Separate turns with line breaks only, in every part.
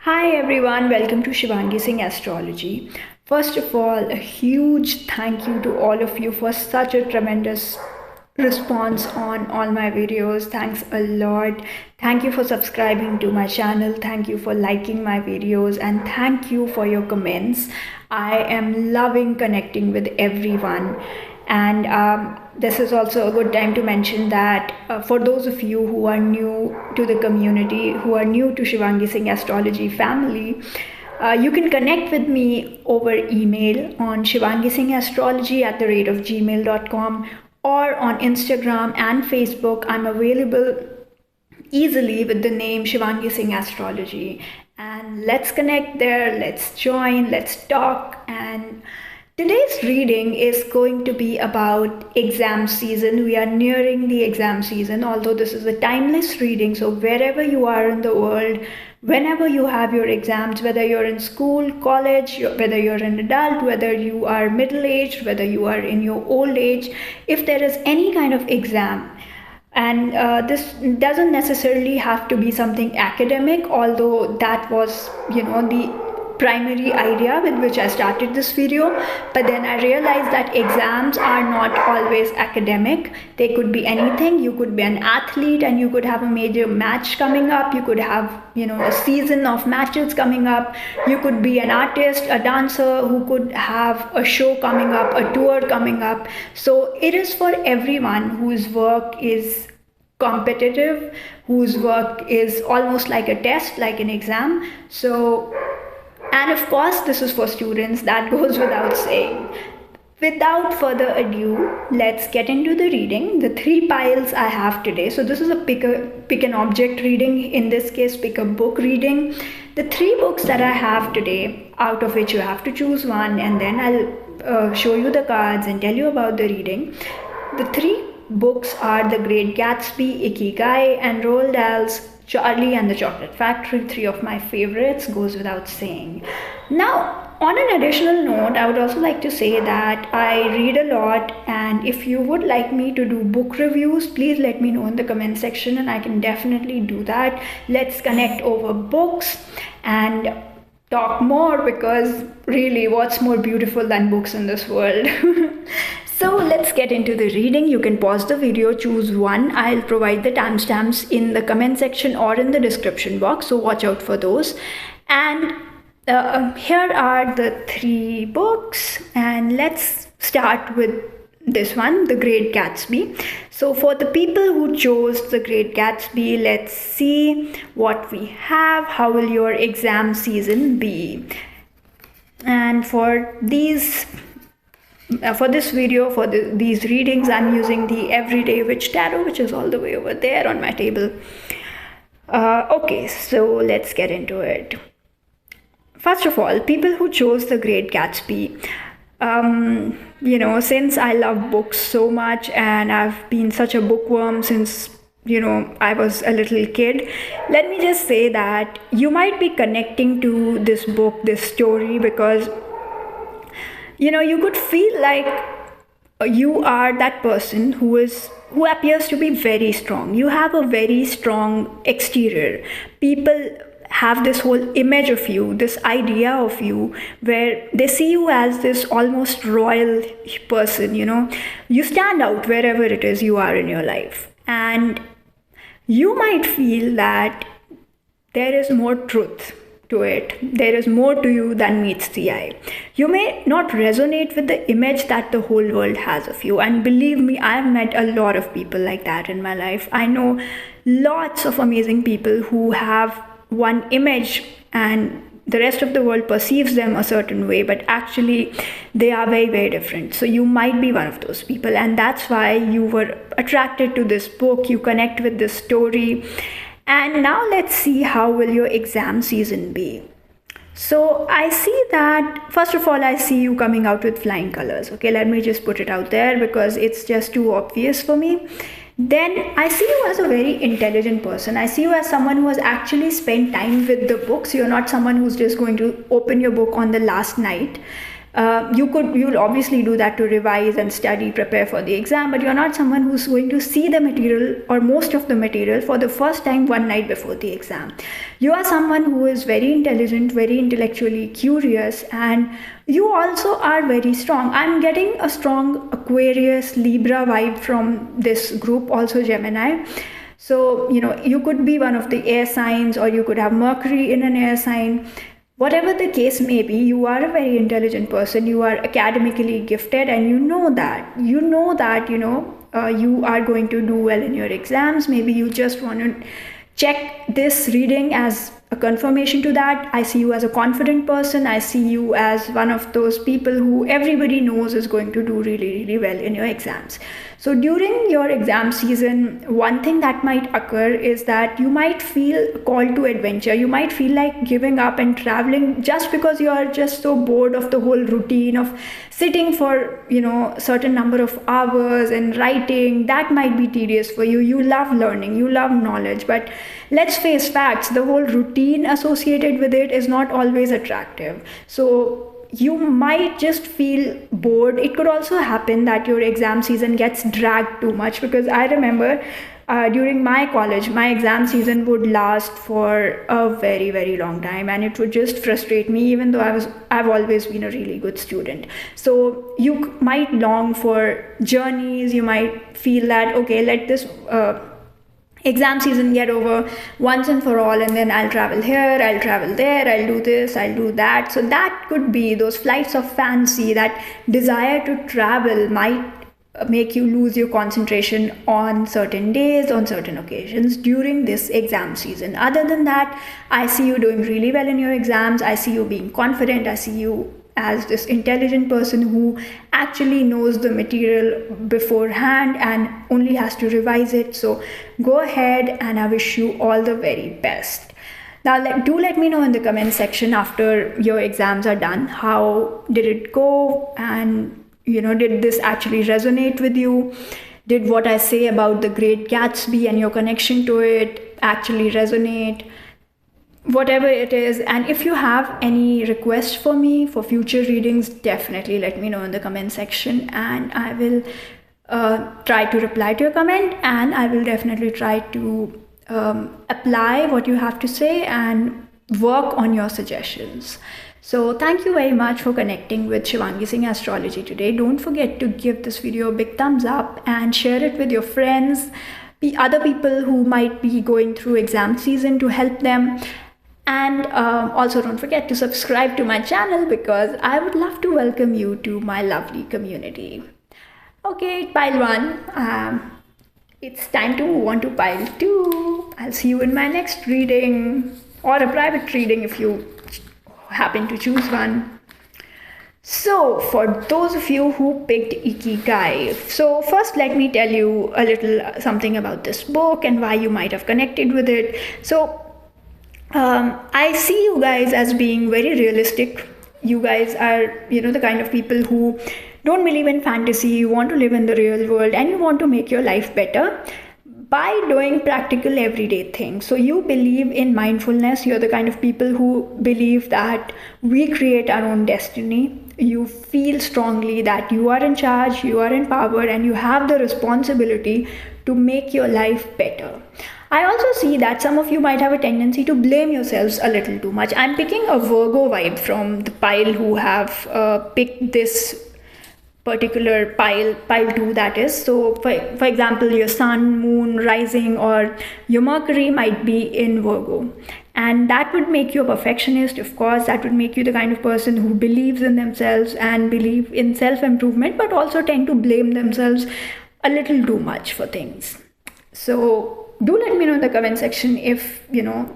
Hi everyone, welcome to Shivangi Singh Astrology. First of all, a huge thank you to all of you for such a tremendous response on all my videos. Thanks a lot. Thank you for subscribing to my channel. Thank you for liking my videos and thank you for your comments. I am loving connecting with everyone. And this is also a good time to mention that for those of you who are new to the community, who are new to Shivangi Singh Astrology family, you can connect with me over email on shivangisinghastrology@gmail.com or on Instagram and Facebook. I'm available easily with the name Shivangi Singh Astrology. And let's connect there, let's join, let's talk. And today's reading is going to be about exam season. We are nearing the exam season, although this is a timeless reading. So wherever you are in the world, whenever you have your exams, whether you're in school, college, whether you're an adult, whether you are middle-aged, whether you are in your old age, if there is any kind of exam, and this doesn't necessarily have to be something academic, although that was, the primary idea with which I started this video. But then I realized that exams are not always academic. They could be anything. You could be an athlete and you could have a major match coming up. You could have, a season of matches coming up. You could be an artist, a dancer who could have a show coming up, a tour coming up. So it is for everyone whose work is competitive, whose work is almost like a test, like an exam. And of course, this is for students, that goes without saying. Without further ado, let's get into the reading. The 3 piles I have today. So this is a pick an object reading. In this case, pick a book reading. The 3 books that I have today, out of which you have to choose one, and then I'll show you the cards and tell you about the reading. The 3 books are The Great Gatsby, Ikigai, and Roald Dahl's Charlie and the Chocolate Factory. 3 of my favorites, goes without saying. Now, on an additional note, I would also like to say that I read a lot, and if you would like me to do book reviews, please let me know in the comment section and I can definitely do that. Let's connect over books and talk more, because really, what's more beautiful than books in this world? So let's get into the reading. You can pause the video, choose one. I'll provide the timestamps in the comment section or in the description box, so watch out for those. And here are the 3 books, and let's start with this one, The Great Gatsby. So for the people who chose The Great Gatsby, let's see what we have. How will your exam season be? And for these this video, for these readings, I'm using the Everyday Witch Tarot, which is all the way over there on my table. Okay, so let's get into it. First of all, people who chose The Great Gatsby, since I love books so much and I've been such a bookworm since I was a little kid, let me just say that you might be connecting to this book, this story, because you could feel like you are that person who appears to be very strong. You have a very strong exterior. People have this whole image of you, this idea of you, where they see you as this almost royal person. You stand out wherever it is you are in your life, and you might feel that there is more truth to it. There is more to you than meets the eye. You may not resonate with the image that the whole world has of you, and believe me, I've met a lot of people like that in my life. I know lots of amazing people who have one image and the rest of the world perceives them a certain way, but actually they are very, very different. So you might be one of those people, and that's why you were attracted to this book. You connect with this story. And now let's see how will your exam season be. So I see that, first of all, I see you coming out with flying colors. Okay, let me just put it out there because it's just too obvious for me. Then I see you as a very intelligent person. I see you as someone who has actually spent time with the books. You're not someone who's just going to open your book on the last night. You'll obviously do that to revise and study, prepare for the exam, but you're not someone who's going to see the material or most of the material for the first time one night before the exam. You are someone who is very intelligent, very intellectually curious, and you also are very strong. I'm getting a strong Aquarius, Libra vibe from this group, also Gemini. So, you could be one of the air signs, or you could have Mercury in an air sign. Whatever the case may be, you are a very intelligent person. You are academically gifted, and you know that you are going to do well in your exams. Maybe you just want to check this reading as a confirmation to that. I see you as a confident person. I see you as one of those people who everybody knows is going to do really, really well in your exams. So during your exam season, one thing that might occur is that you might feel called to adventure. You might feel like giving up and traveling just because you are just so bored of the whole routine of sitting for, certain number of hours and writing. That might be tedious for you. You love learning, you love knowledge, but let's face facts, the whole routine associated with it is not always attractive. So you might just feel bored. It could also happen that your exam season gets dragged too much, because I remember during my college, my exam season would last for a very, very long time, and it would just frustrate me, even though I've always been a really good student. So you might long for journeys. You might feel that, okay, let this exam season get over once and for all, and then I'll travel here, I'll travel there, I'll do this, I'll do that. So that could be those flights of fancy. That desire to travel might make you lose your concentration on certain days, on certain occasions during this exam season. Other than that, I see you doing really well in your exams. I see you being confident. I see you as this intelligent person who actually knows the material beforehand and only has to revise it. So go ahead, and I wish you all the very best. Now do let me know in the comment section after your exams are done, how did it go, and did this actually resonate with you? Did what I say about the Great Gatsby and your connection to it actually resonate? Whatever it is. And if you have any requests for me for future readings, definitely let me know in the comment section, and I will try to reply to your comment, and I will definitely try to apply what you have to say and work on your suggestions. So thank you very much for connecting with Shivangi Singh Astrology today. Don't forget to give this video a big thumbs up and share it with your friends, other people who might be going through exam season, to help them. And also don't forget to subscribe to my channel, because I would love to welcome you to my lovely community. Okay, pile 1. It's time to move on to pile 2. I'll see you in my next reading, or a private reading if you happen to choose one. So for those of you who picked Ikigai, so first let me tell you a little something about this book and why you might have connected with it. So I see you guys as being very realistic. You guys are, the kind of people who don't believe in fantasy. You want to live in the real world, and you want to make your life better by doing practical everyday things. So you believe in mindfulness. You're the kind of people who believe that we create our own destiny. You feel strongly that you are in charge, you are in power, and you have the responsibility to make your life better. I also see that some of you might have a tendency to blame yourselves a little too much. I'm picking a Virgo vibe from the pile who have picked this particular pile 2, that is. So for example, your sun, moon, rising, or your Mercury might be in Virgo, and that would make you a perfectionist. Of course, that would make you the kind of person who believes in themselves and believe in self-improvement, but also tend to blame themselves a little too much for things. So do let me know in the comment section if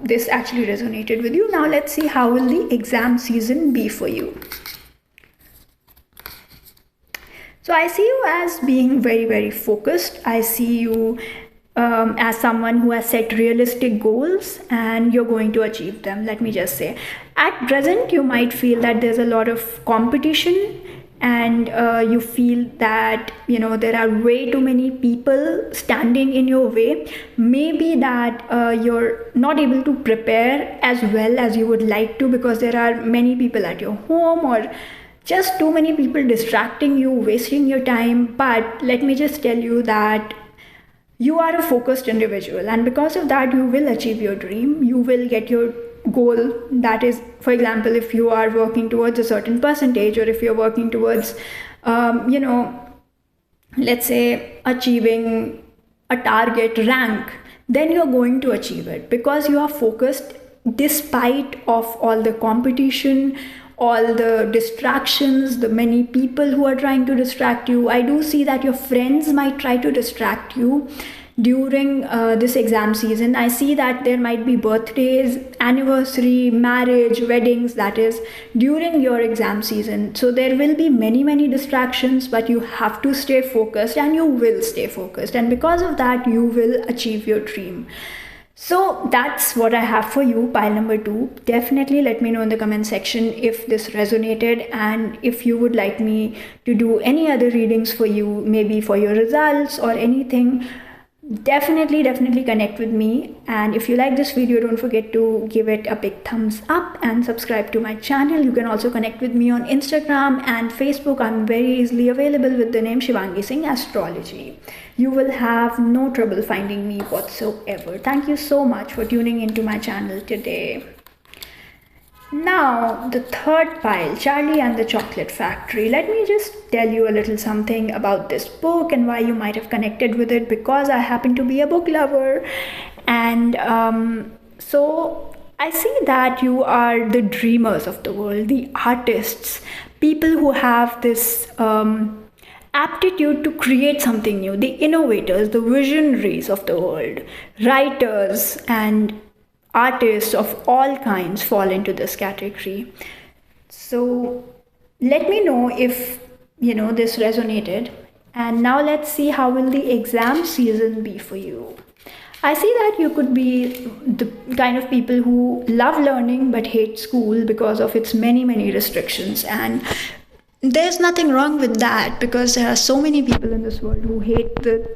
this actually resonated with you. Now let's see how will the exam season be for you. So I see you as being very, very focused. I see you as someone who has set realistic goals, and you're going to achieve them. Let me just say, at present you might feel that there's a lot of competition, and you feel that there are way too many people standing in your way. Maybe that you're not able to prepare as well as you would like to, because there are many people at your home, or just too many people distracting you, wasting your time. But let me just tell you that you are a focused individual, and because of that you will achieve your dream. You will get your goal. That is, for example, if you are working towards a certain percentage, or if you're working towards let's say achieving a target rank, then you're going to achieve it because you are focused despite of all the competition, all the distractions, the many people who are trying to distract you. I do see that your friends might try to distract you during this exam season. I see that there might be birthdays, anniversary, marriage, weddings, that is during your exam season. So there will be many distractions, but you have to stay focused, and you will stay focused, and because of that you will achieve your dream. So that's what I have for you, pile number 2. Definitely let me know in the comment section if this resonated, and if you would like me to do any other readings for you, maybe for your results or anything. Definitely connect with me. And if you like this video, don't forget to give it a big thumbs up and subscribe to my channel. You can also connect with me on Instagram and Facebook. I'm very easily available with the name Shivangi Singh Astrology. You will have no trouble finding me whatsoever. Thank you so much for tuning into my channel today. Now, the third pile, Charlie and the Chocolate Factory. Let me just tell you a little something about this book and why you might have connected with it, because I happen to be a book lover. And so I see that you are the dreamers of the world, the artists, people who have this aptitude to create something new, the innovators, the visionaries of the world, writers and artists of all kinds fall into this category. So let me know if this resonated. And now let's see how will the exam season be for you. I see that you could be the kind of people who love learning but hate school because of its many restrictions, and there's nothing wrong with that, because there are so many people in this world who hate the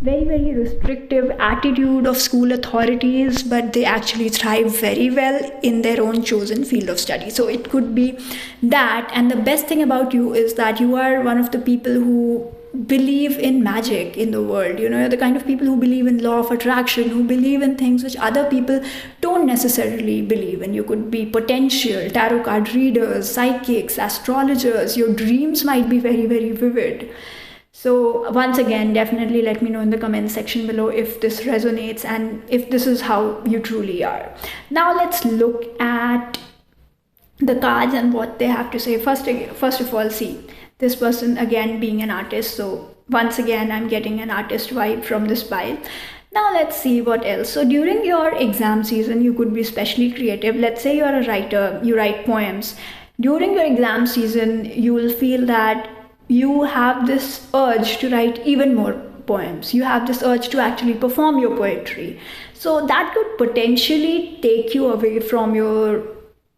very restrictive attitude of school authorities, but they actually thrive very well in their own chosen field of study. So it could be that. And the best thing about you is that you are one of the people who believe in magic in the world. You're the kind of people who believe in law of attraction, who believe in things which other people don't necessarily believe in. You could be potential tarot card readers, psychics, astrologers. Your dreams might be very vivid. So once again, definitely let me know in the comment section below if this resonates and if this is how you truly are. Now let's look at the cards and what they have to say. First of all, see this person again being an artist. So once again, I'm getting an artist vibe from this pile. Now let's see what else. So during your exam season, you could be especially creative. Let's say you're a writer, you write poems. During your exam season, you will feel that you have this urge to write even more poems. You have this urge to actually perform your poetry. So that could potentially take you away from your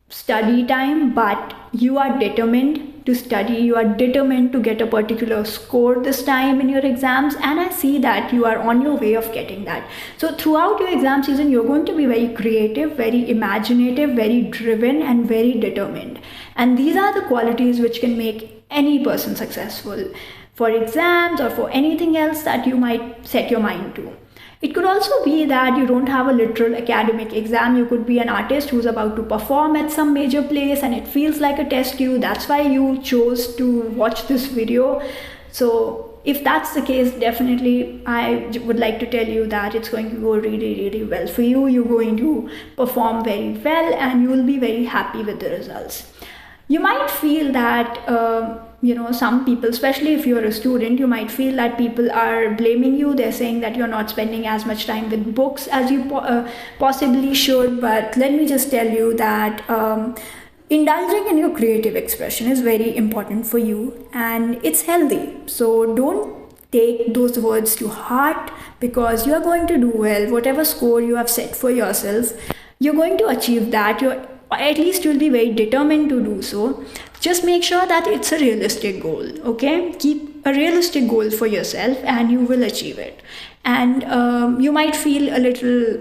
study time, but you are determined to study. You are determined to get a particular score this time in your exams, and I see that you are on your way of getting that. So throughout your exam season, you're going to be very creative, very imaginative, very driven, and very determined. And these are the qualities which can make any person successful for exams or for anything else that you might set your mind to. It could also be that you don't have a literal academic exam. You could be an artist who's about to perform at some major place and it feels like a test to you. That's why you chose to watch this video. So if that's the case, definitely I would like to tell you that it's going to go really well for you. You're going to perform very well and you will be very happy with the results. You might feel that, some people, especially if you're a student, you might feel that people are blaming you. They're saying that you're not spending as much time with books as you possibly should. But let me just tell you that indulging in your creative expression is very important for you and it's healthy. So don't take those words to heart, because you're going to do well. Whatever score you have set for yourself, you're going to achieve that. At least you'll be very determined to do so. Just make sure that it's a realistic goal, okay? Keep a realistic goal for yourself and you will achieve it. And you might feel a little,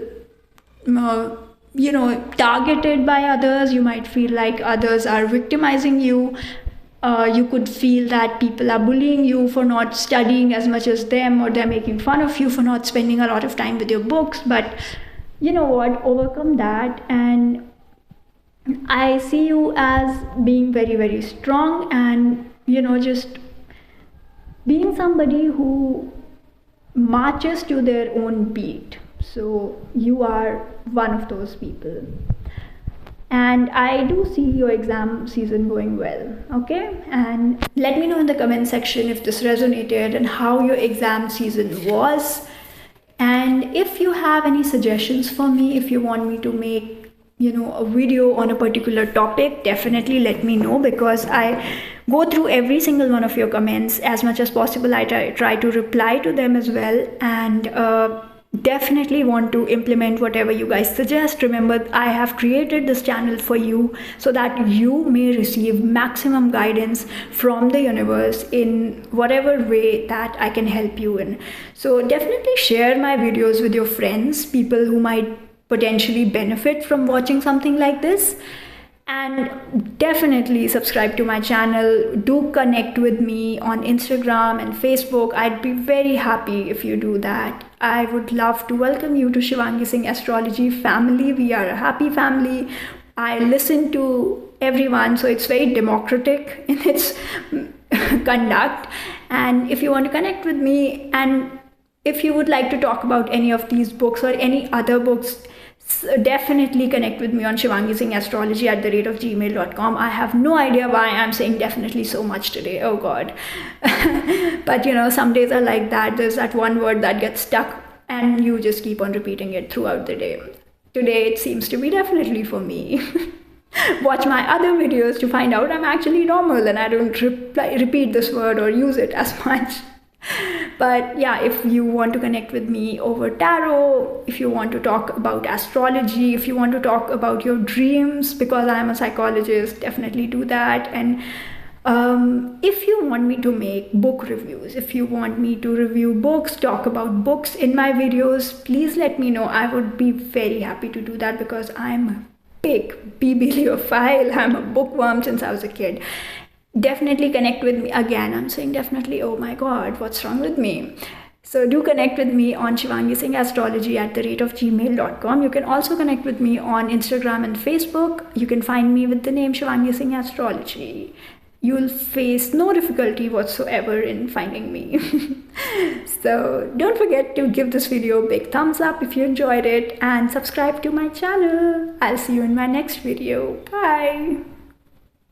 targeted by others. You might feel like others are victimizing you. You could feel that people are bullying you for not studying as much as them, or they're making fun of you for not spending a lot of time with your books. But you know what? Overcome that, and I see you as being very, very strong, and just being somebody who marches to their own beat. So you are one of those people. And I do see your exam season going well, okay? And let me know in the comment section if this resonated and how your exam season was. And if you have any suggestions for me, if you want me to make a video on a particular topic, definitely let me know, because I go through every single one of your comments as much as possible. I try to reply to them as well, and definitely want to implement whatever you guys suggest. Remember, I have created this channel for you so that you may receive maximum guidance from the universe in whatever way that I can help you in. So definitely share my videos with your friends, people who might potentially benefit from watching something like this. And definitely subscribe to my channel. Do connect with me on Instagram and Facebook. I'd be very happy if you do that. I would love to welcome you to Shivangi Singh Astrology family. We are a happy family. I listen to everyone, so it's very democratic in its conduct. And if you want to connect with me, and if you would like to talk about any of these books or any other books, definitely connect with me on shivangisingastrology@gmail.com. I have no idea why I'm saying definitely so much today. Oh God. But some days are like that. There's that one word that gets stuck and you just keep on repeating it throughout the day. Today it seems to be definitely for me. Watch my other videos to find out I'm actually normal and I don't repeat this word or use it as much. But yeah, if you want to connect with me over tarot, if you want to talk about astrology, if you want to talk about your dreams, because I am a psychologist, definitely do that. And if you want me to make book reviews, if you want me to review books, talk about books in my videos, please let me know. I would be very happy to do that, because I'm a big bibliophile. I'm a bookworm since I was a kid. Definitely connect with me. Again, I'm saying definitely. Oh my God, what's wrong with me? So do connect with me on shivangisingastrology@gmail.com. You can also connect with me on Instagram and Facebook. You can find me with the name Shivangi Singh Astrology. You'll face no difficulty whatsoever in finding me. So don't forget to give this video a big thumbs up if you enjoyed it, and subscribe to my channel. I'll see you in my next video. Bye.